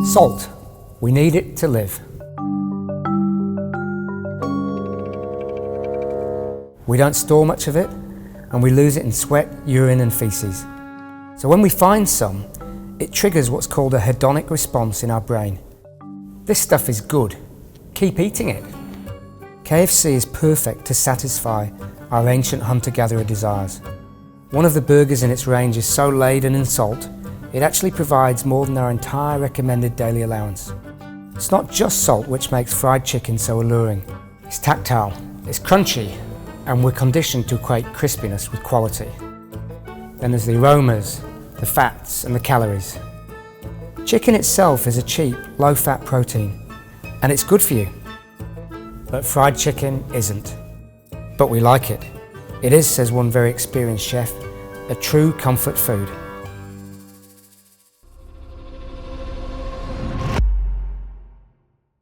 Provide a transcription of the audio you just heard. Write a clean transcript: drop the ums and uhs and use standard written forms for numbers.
Salt. We need it to live. We don't store much of it, and we lose it in sweat, urine and feces. So when we find some, it triggers what's called a hedonic response in our brain. This stuff is good. Keep eating it. KFC is perfect to satisfy our ancient hunter-gatherer desires. One of the burgers in its range is so laden in salt, it actually provides more than our entire recommended daily allowance. It's not just salt which makes fried chicken so alluring. It's tactile, it's crunchy, and we're conditioned to equate crispiness with quality. Then there's the aromas, the fats and the calories. Chicken itself is a cheap, low-fat protein, and it's good for you. But fried chicken isn't. But we like it. It is, says one very experienced chef, a true comfort food.